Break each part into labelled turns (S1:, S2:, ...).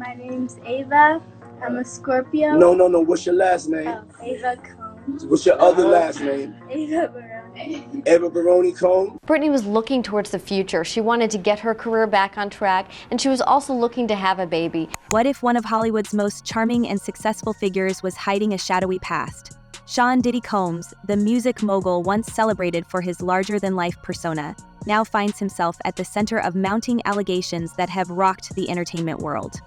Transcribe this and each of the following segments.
S1: My name's Ava. I'm a Scorpio.
S2: No. What's your last name?
S1: Oh, Ava Combs.
S2: What's your other last name?
S1: Ava Baroni.
S2: Ava Baroni Combs?
S3: Brittany was looking towards the future. She wanted to get her career back on track, and she was also looking to have a baby.
S4: What if one of Hollywood's most charming and successful figures was hiding a shadowy past? Sean Diddy Combs, the music mogul once celebrated for his larger-than-life persona, now finds himself at the center of mounting allegations that have rocked the entertainment world.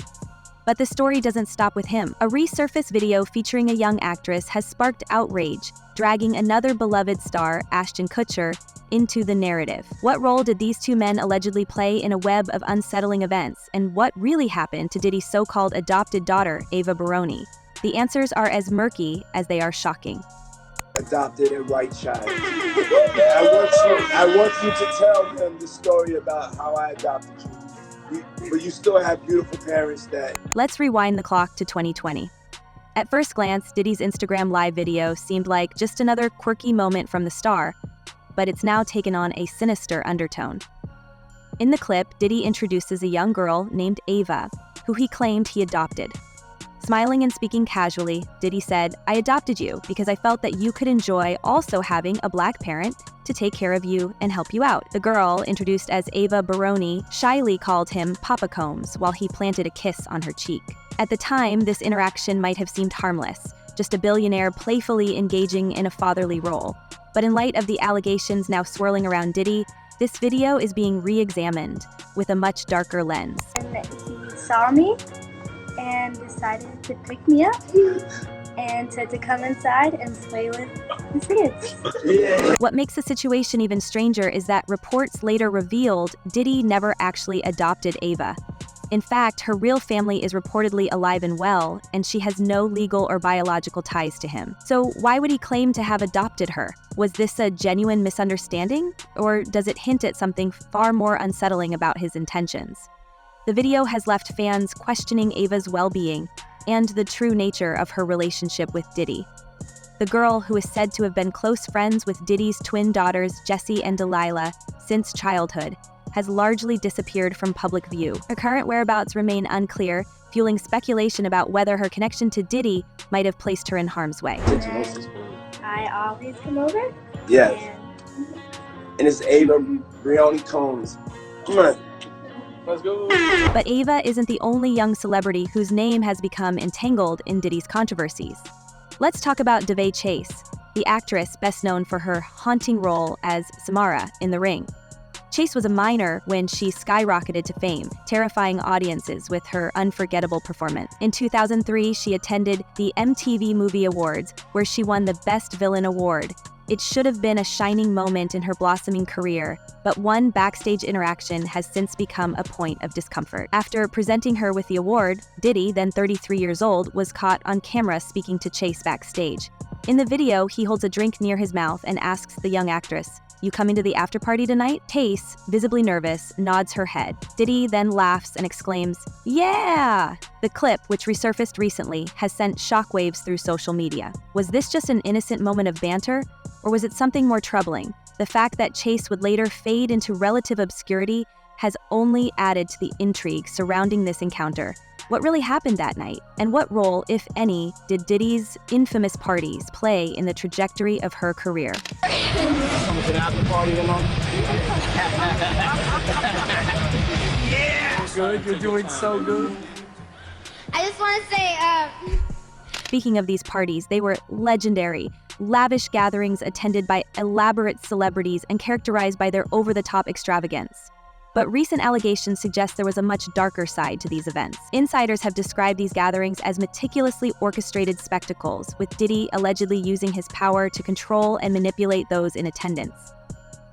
S4: But the story doesn't stop with him. A resurfaced video featuring a young actress has sparked outrage, dragging another beloved star, Ashton Kutcher, into the narrative. What role did these two men allegedly play in a web of unsettling events, and what really happened to Diddy's so-called adopted daughter, Ava Baroni? The answers are as murky as they are shocking.
S2: Adopted a white child. I want you to tell them the story about how I adopted you. But you still have beautiful parents that...
S4: Let's rewind the clock to 2020. At first glance, Diddy's Instagram live video seemed like just another quirky moment from the star, but it's now taken on a sinister undertone. In the clip, Diddy introduces a young girl named Ava, who he claimed he adopted. Smiling and speaking casually, Diddy said, "I adopted you because I felt that you could enjoy also having a black parent to take care of you and help you out." The girl, introduced as Ava Baroni, shyly called him Papa Combs while he planted a kiss on her cheek. At the time, this interaction might have seemed harmless, just a billionaire playfully engaging in a fatherly role. But in light of the allegations now swirling around Diddy, this video is being re-examined with a much darker lens.
S1: And he saw me and decided to pick me up and said to come inside and play with his kids.
S2: Yeah.
S4: What makes the situation even stranger is that reports later revealed Diddy never actually adopted Ava. In fact, her real family is reportedly alive and well, and she has no legal or biological ties to him. So why would he claim to have adopted her? Was this a genuine misunderstanding? Or does it hint at something far more unsettling about his intentions? The video has left fans questioning Ava's well-being and the true nature of her relationship with Diddy. The girl, who is said to have been close friends with Diddy's twin daughters, Jessie and Delilah, since childhood, has largely disappeared from public view. Her current whereabouts remain unclear, fueling speculation about whether her connection to Diddy might have placed her in harm's way.
S1: I always come over.
S2: Yes. And it's Ava Baroni Combs. Come on. Let's go.
S4: But Ava isn't the only young celebrity whose name has become entangled in Diddy's controversies. Let's talk about Daveigh Chase, the actress best known for her haunting role as Samara in The Ring. Chase was a minor when she skyrocketed to fame, terrifying audiences with her unforgettable performance. In 2003, she attended the MTV Movie Awards, where she won the Best Villain Award. It should have been a shining moment in her blossoming career, but one backstage interaction has since become a point of discomfort. After presenting her with the award, Diddy, then 33 years old, was caught on camera speaking to Chase backstage. In the video, he holds a drink near his mouth and asks the young actress, "You coming to the after party tonight?" Chase, visibly nervous, nods her head. Diddy then laughs and exclaims, "Yeah!" The clip, which resurfaced recently, has sent shockwaves through social media. Was this just an innocent moment of banter, or was it something more troubling? The fact that Chase would later fade into relative obscurity has only added to the intrigue surrounding this encounter. What really happened that night? And what role, if any, did Diddy's infamous parties play in the trajectory of her career?
S2: Coming to the after party, you know? Yeah! Good, you're doing so good.
S5: I just want to say,
S4: Speaking of these parties, they were legendary. Lavish gatherings attended by elaborate celebrities and characterized by their over-the-top extravagance. But recent allegations suggest there was a much darker side to these events. Insiders have described these gatherings as meticulously orchestrated spectacles, with Diddy allegedly using his power to control and manipulate those in attendance.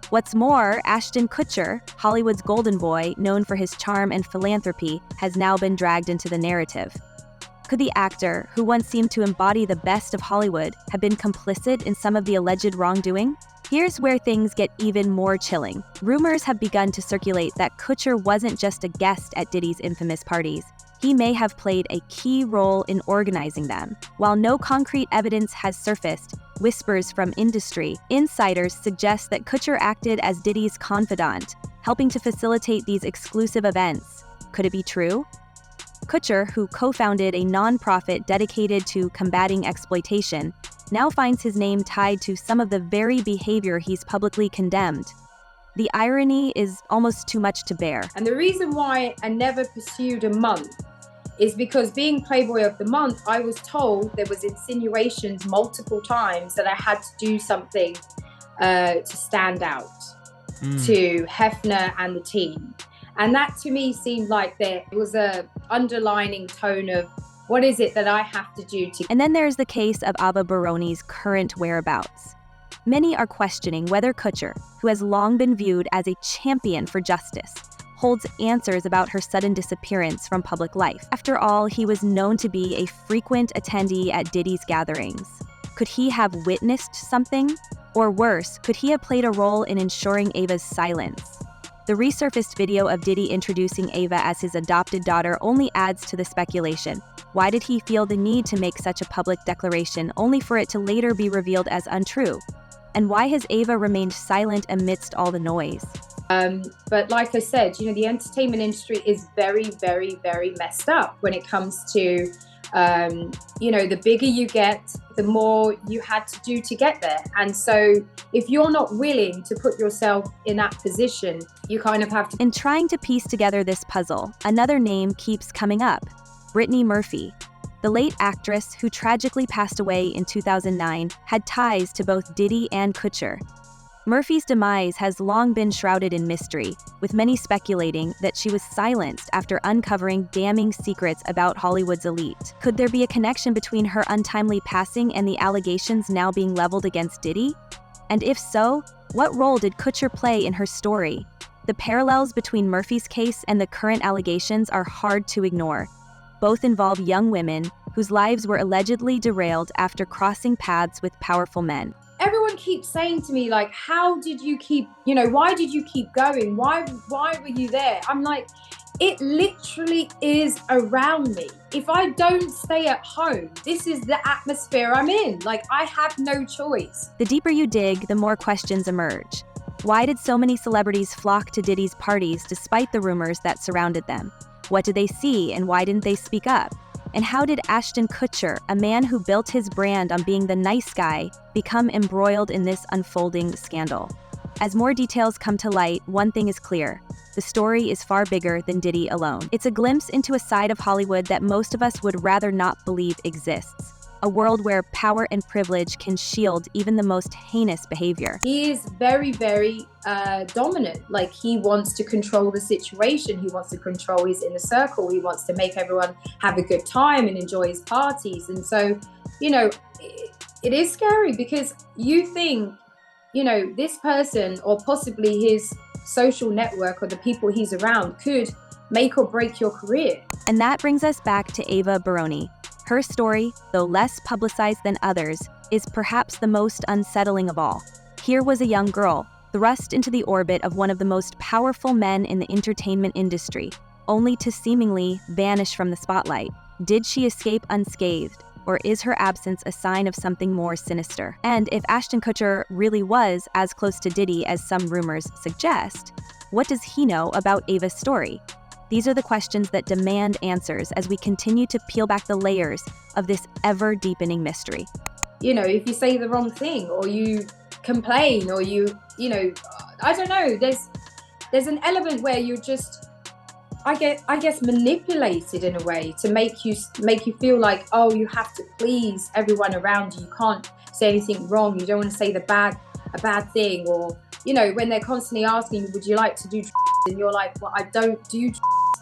S4: What's more, Ashton Kutcher, Hollywood's golden boy, known for his charm and philanthropy, has now been dragged into the narrative. Could the actor, who once seemed to embody the best of Hollywood, have been complicit in some of the alleged wrongdoing? Here's where things get even more chilling. Rumors have begun to circulate that Kutcher wasn't just a guest at Diddy's infamous parties. He may have played a key role in organizing them. While no concrete evidence has surfaced, whispers from industry insiders suggest that Kutcher acted as Diddy's confidant, helping to facilitate these exclusive events. Could it be true? Kutcher, who co-founded a non-profit dedicated to combating exploitation, now finds his name tied to some of the very behavior he's publicly condemned. The irony is almost too much to bear.
S6: And the reason why I never pursued a month is because being Playboy of the Month, I was told there was insinuations multiple times that I had to do something to stand out to Hefner and the team. And that to me seemed like there was a underlining tone of, what is it that I have to do to...
S4: And then there's the case of Ava Baroni's current whereabouts. Many are questioning whether Kutcher, who has long been viewed as a champion for justice, holds answers about her sudden disappearance from public life. After all, he was known to be a frequent attendee at Diddy's gatherings. Could he have witnessed something? Or worse, could he have played a role in ensuring Ava's silence? The resurfaced video of Diddy introducing Ava as his adopted daughter only adds to the speculation. Why did he feel the need to make such a public declaration only for it to later be revealed as untrue? And why has Ava remained silent amidst all the noise?
S6: But like I said, the entertainment industry is very, very, very messed up when it comes to, the bigger you get, the more you had to do to get there. And so if you're not willing to put yourself in that position, you kind of have to...
S4: In trying to piece together this puzzle, another name keeps coming up: Brittany Murphy. The late actress, who tragically passed away in 2009, had ties to both Diddy and Kutcher. Murphy's demise has long been shrouded in mystery, with many speculating that she was silenced after uncovering damning secrets about Hollywood's elite. Could there be a connection between her untimely passing and the allegations now being leveled against Diddy? And if so, what role did Kutcher play in her story? The parallels between Murphy's case and the current allegations are hard to ignore. Both involve young women whose lives were allegedly derailed after crossing paths with powerful men.
S6: Everyone keeps saying to me, like, how did you keep, why did you keep going? Why were you there? I'm like, it literally is around me. If I don't stay at home, this is the atmosphere I'm in. Like, I have no choice.
S4: The deeper you dig, the more questions emerge. Why did so many celebrities flock to Diddy's parties despite the rumors that surrounded them? What did they see and why didn't they speak up? And how did Ashton Kutcher, a man who built his brand on being the nice guy, become embroiled in this unfolding scandal? As more details come to light, one thing is clear: the story is far bigger than Diddy alone. It's a glimpse into a side of Hollywood that most of us would rather not believe exists. A world where power and privilege can shield even the most heinous behavior.
S6: He is very, very dominant. Like, he wants to control the situation. He wants to control his inner circle. He wants to make everyone have a good time and enjoy his parties. And so, it is scary because you think, this person or possibly his social network or the people he's around could make or break your career.
S4: And that brings us back to Ava Baroni. Her story, though less publicized than others, is perhaps the most unsettling of all. Here was a young girl, thrust into the orbit of one of the most powerful men in the entertainment industry, only to seemingly vanish from the spotlight. Did she escape unscathed, or is her absence a sign of something more sinister? And if Ashton Kutcher really was as close to Diddy as some rumors suggest, what does he know about Ava's story? These are the questions that demand answers as we continue to peel back the layers of this ever-deepening mystery.
S6: If you say the wrong thing or you complain or I don't know, there's an element where you're just, I guess manipulated in a way to make you feel like, oh, you have to please everyone around you. You can't say anything wrong. You don't want to say a bad thing, or when they're constantly asking you, would you like to do and you're like, well, I don't do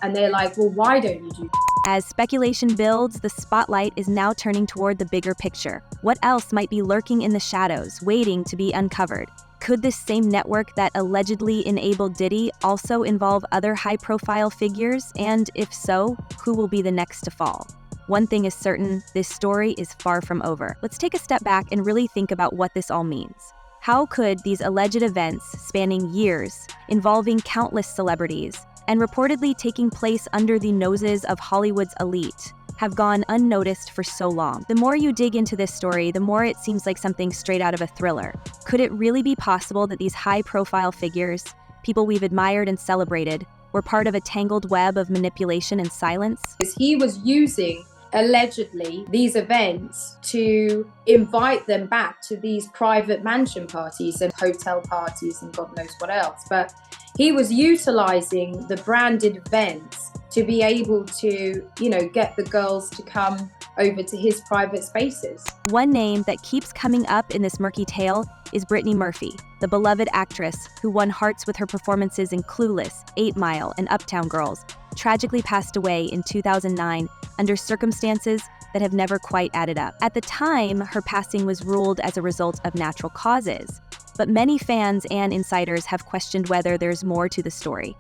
S6: and they're like, well, why don't you do?
S4: As speculation builds, the spotlight is now turning toward the bigger picture. What else might be lurking in the shadows, waiting to be uncovered? Could this same network that allegedly enabled Diddy also involve other high-profile figures? And if so, who will be the next to fall? One thing is certain, this story is far from over. Let's take a step back and really think about what this all means. How could these alleged events, spanning years, involving countless celebrities, and reportedly taking place under the noses of Hollywood's elite, have gone unnoticed for so long? The more you dig into this story, the more it seems like something straight out of a thriller. Could it really be possible that these high-profile figures, people we've admired and celebrated, were part of a tangled web of manipulation and silence?
S6: He was using, allegedly, these events to invite them back to these private mansion parties and hotel parties and God knows what else. But he was utilizing the branded events to be able to, get the girls to come over to his private spaces.
S4: One name that keeps coming up in this murky tale is Brittany Murphy, the beloved actress who won hearts with her performances in Clueless, 8 Mile, and Uptown Girls, tragically passed away in 2009 under circumstances that have never quite added up. At the time, her passing was ruled as a result of natural causes, but many fans and insiders have questioned whether there's more to the story.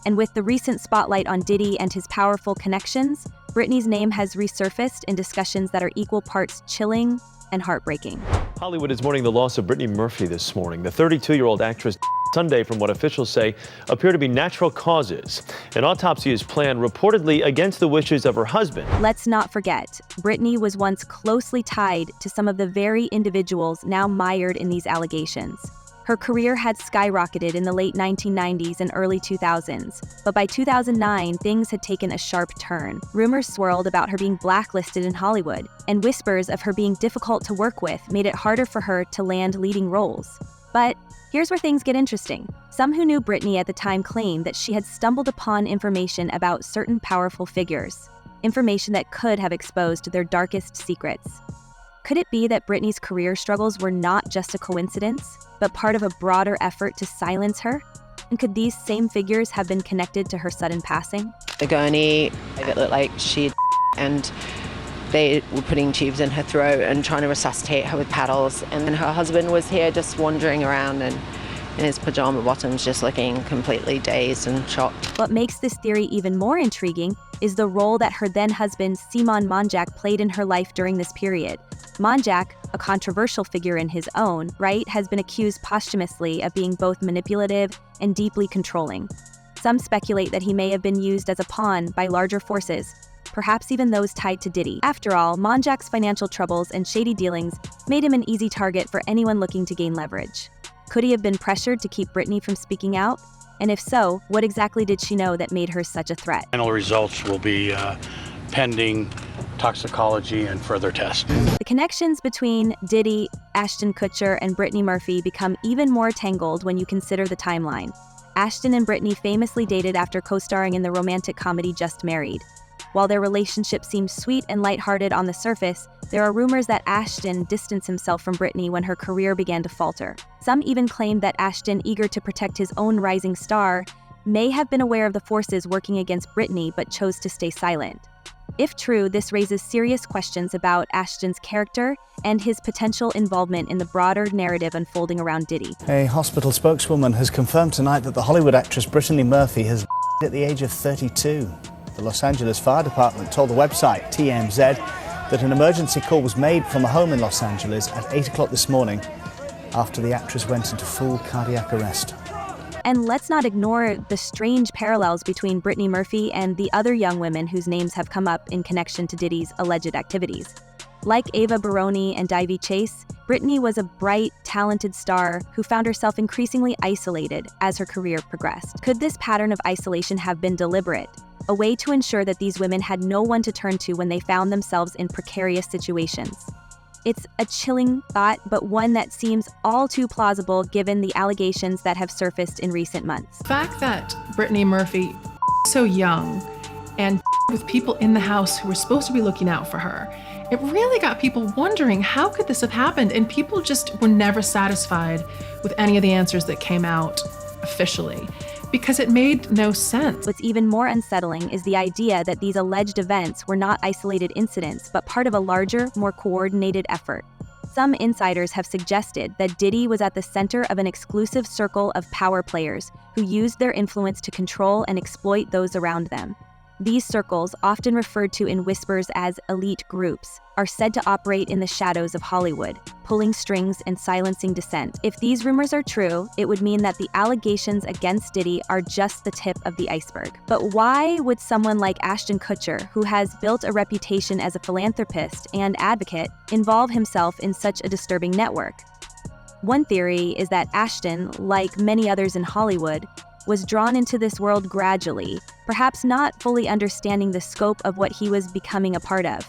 S4: And with the recent spotlight on Diddy and his powerful connections, Brittany's name has resurfaced in discussions that are equal parts chilling and heartbreaking.
S7: Hollywood is mourning the loss of Brittany Murphy this morning. The 32-year-old actress Sunday, from what officials say, appear to be natural causes. An autopsy is planned, reportedly against the wishes of her husband.
S4: Let's not forget, Brittany was once closely tied to some of the very individuals now mired in these allegations. Her career had skyrocketed in the late 1990s and early 2000s, but by 2009, things had taken a sharp turn. Rumors swirled about her being blacklisted in Hollywood, and whispers of her being difficult to work with made it harder for her to land leading roles. But here's where things get interesting. Some who knew Brittany at the time claimed that she had stumbled upon information about certain powerful figures, information that could have exposed their darkest secrets. Could it be that Brittany's career struggles were not just a coincidence, but part of a broader effort to silence her? And could these same figures have been connected to her sudden passing?
S8: The gurney, it looked like she'd and they were putting tubes in her throat and trying to resuscitate her with paddles. And then her husband was here just wandering around and in his pajama bottoms, just looking completely dazed and shocked.
S4: What makes this theory even more intriguing is the role that her then-husband Simon Monjack played in her life during this period. Monjack, a controversial figure in his own right, has been accused posthumously of being both manipulative and deeply controlling. Some speculate that he may have been used as a pawn by larger forces, perhaps even those tied to Diddy. After all, Monjack's financial troubles and shady dealings made him an easy target for anyone looking to gain leverage. Could he have been pressured to keep Brittany from speaking out? And if so, what exactly did she know that made her such a threat?
S9: Final results will be pending toxicology and further tests.
S4: The connections between Diddy, Ashton Kutcher, and Brittany Murphy become even more tangled when you consider the timeline. Ashton and Brittany famously dated after co-starring in the romantic comedy Just Married. While their relationship seems sweet and lighthearted on the surface, there are rumors that Ashton distanced himself from Brittany when her career began to falter. Some even claim that Ashton, eager to protect his own rising star, may have been aware of the forces working against Brittany but chose to stay silent. If true, this raises serious questions about Ashton's character and his potential involvement in the broader narrative unfolding around Diddy.
S10: A hospital spokeswoman has confirmed tonight that the Hollywood actress Brittany Murphy has at the age of 32. The Los Angeles Fire Department told the website TMZ that an emergency call was made from a home in Los Angeles at 8 o'clock this morning after the actress went into full cardiac arrest.
S4: And let's not ignore the strange parallels between Brittany Murphy and the other young women whose names have come up in connection to Diddy's alleged activities. Like Ava Baroni and Daveigh Chase, Brittany was a bright, talented star who found herself increasingly isolated as her career progressed. Could this pattern of isolation have been deliberate? A way to ensure that these women had no one to turn to when they found themselves in precarious situations. It's a chilling thought, but one that seems all too plausible given the allegations that have surfaced in recent months.
S11: The fact that Brittany Murphy, so young, and with people in the house who were supposed to be looking out for her, it really got people wondering, how could this have happened? And people just were never satisfied with any of the answers that came out officially, because it made no sense.
S4: What's even more unsettling is the idea that these alleged events were not isolated incidents, but part of a larger, more coordinated effort. Some insiders have suggested that Diddy was at the center of an exclusive circle of power players who used their influence to control and exploit those around them. These circles, often referred to in whispers as elite groups, are said to operate in the shadows of Hollywood, pulling strings and silencing dissent. If these rumors are true, it would mean that the allegations against Diddy are just the tip of the iceberg. But why would someone like Ashton Kutcher, who has built a reputation as a philanthropist and advocate, involve himself in such a disturbing network? One theory is that Ashton, like many others in Hollywood, was drawn into this world gradually, perhaps not fully understanding the scope of what he was becoming a part of.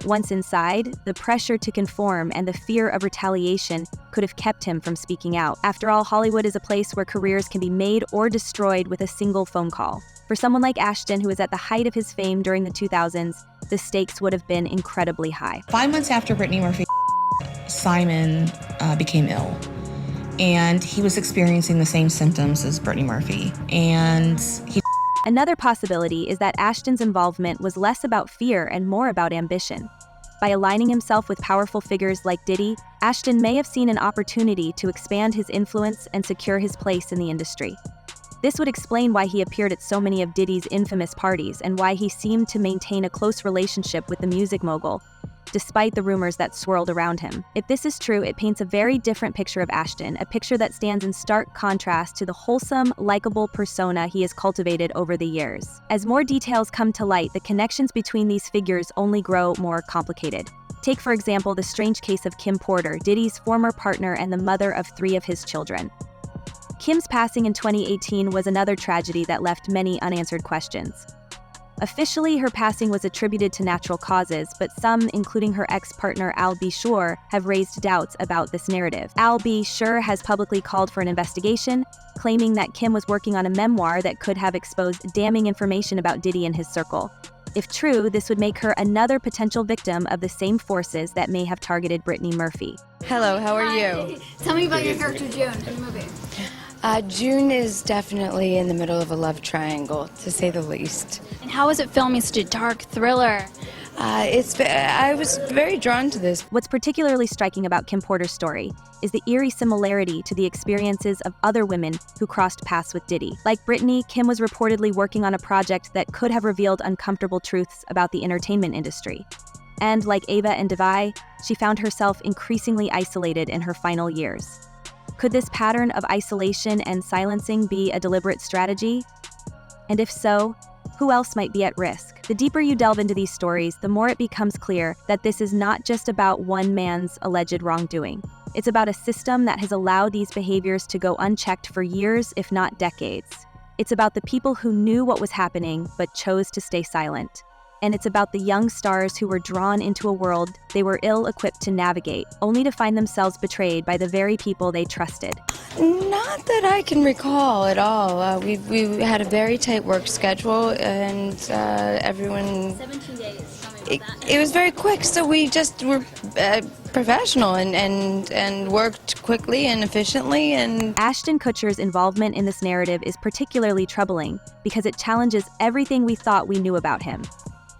S4: Once inside, the pressure to conform and the fear of retaliation could have kept him from speaking out. After all, Hollywood is a place where careers can be made or destroyed with a single phone call. For someone like Ashton, who was at the height of his fame during the 2000s, the stakes would have been incredibly high.
S12: 5 months after Brittany Murphy, Simon became ill. And he was experiencing the same symptoms as Brittany Murphy. And he
S4: Another possibility is that Ashton's involvement was less about fear and more about ambition. By aligning himself with powerful figures like Diddy, Ashton may have seen an opportunity to expand his influence and secure his place in the industry. This would explain why he appeared at so many of Diddy's infamous parties and why he seemed to maintain a close relationship with the music mogul, despite the rumors that swirled around him. If this is true, it paints a very different picture of Ashton, a picture that stands in stark contrast to the wholesome, likable persona he has cultivated over the years. As more details come to light, the connections between these figures only grow more complicated. Take, for example, the strange case of Kim Porter, Diddy's former partner and the mother of 3 of his children. Kim's passing in 2018 was another tragedy that left many unanswered questions. Officially, her passing was attributed to natural causes, but some, including her ex-partner Al B. Sure, have raised doubts about this narrative. Al B. Sure has publicly called for an investigation, claiming that Kim was working on a memoir that could have exposed damning information about Diddy and his circle. If true, this would make her another potential victim of the same forces that may have targeted Brittany Murphy.
S13: Hello, how are you?
S5: Tell me about your character June in the movie.
S13: June is definitely in the middle of a love triangle, to say the least.
S5: And how was it filming such a dark thriller?
S13: I was very drawn to this.
S4: What's particularly striking about Kim Porter's story is the eerie similarity to the experiences of other women who crossed paths with Diddy. Like Brittany, Kim was reportedly working on a project that could have revealed uncomfortable truths about the entertainment industry. And like Ava and Daveigh, she found herself increasingly isolated in her final years. Could this pattern of isolation and silencing be a deliberate strategy? And if so, who else might be at risk? The deeper you delve into these stories, the more it becomes clear that this is not just about one man's alleged wrongdoing. It's about a system that has allowed these behaviors to go unchecked for years, if not decades. It's about the people who knew what was happening but chose to stay silent. And it's about the young stars who were drawn into a world they were ill-equipped to navigate, only to find themselves betrayed by the very people they trusted.
S13: Not that I can recall at all. We had a very tight work schedule, and everyone...
S5: 17 days.
S13: It was very quick, so we just were professional and worked quickly and efficiently. And
S4: Ashton Kutcher's involvement in this narrative is particularly troubling because it challenges everything we thought we knew about him.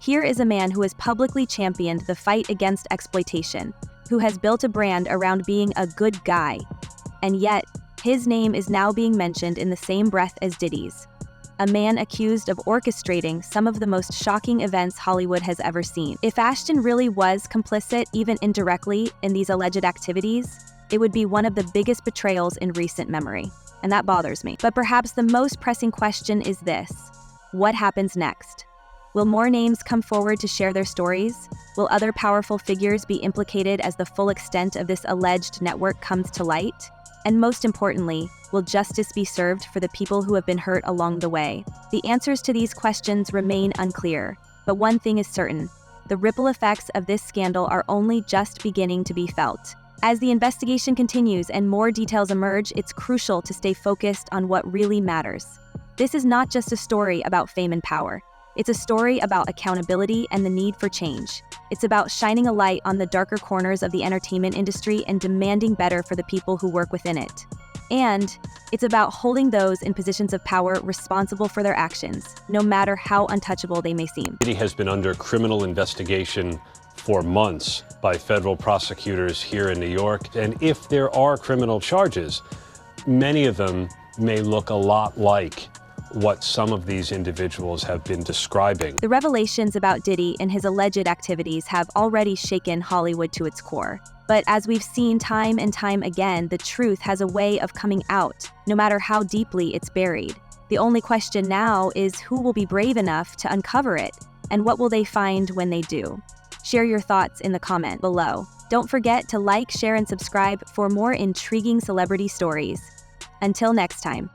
S4: Here is a man who has publicly championed the fight against exploitation, who has built a brand around being a good guy, and yet his name is now being mentioned in the same breath as Diddy's, a man accused of orchestrating some of the most shocking events Hollywood has ever seen. If Ashton really was complicit, even indirectly, in these alleged activities, it would be one of the biggest betrayals in recent memory, and that bothers me. But perhaps the most pressing question is this: what happens next? Will more names come forward to share their stories? Will other powerful figures be implicated as the full extent of this alleged network comes to light? And most importantly, will justice be served for the people who have been hurt along the way? The answers to these questions remain unclear, but one thing is certain: the ripple effects of this scandal are only just beginning to be felt. As the investigation continues and more details emerge, it's crucial to stay focused on what really matters. This is not just a story about fame and power. It's a story about accountability and the need for change. It's about shining a light on the darker corners of the entertainment industry and demanding better for the people who work within it. And it's about holding those in positions of power responsible for their actions, no matter how untouchable they may seem.
S14: Diddy has been under criminal investigation for months by federal prosecutors here in New York. And if there are criminal charges, many of them may look a lot like what some of these individuals have been describing.
S4: The revelations about Diddy and his alleged activities have already shaken Hollywood to its core. But as we've seen time and time again, the truth has a way of coming out, no matter how deeply it's buried. The only question now is who will be brave enough to uncover it, and what will they find when they do? Share your thoughts in the comment below. Don't forget to like, share, and subscribe for more intriguing celebrity stories. Until next time.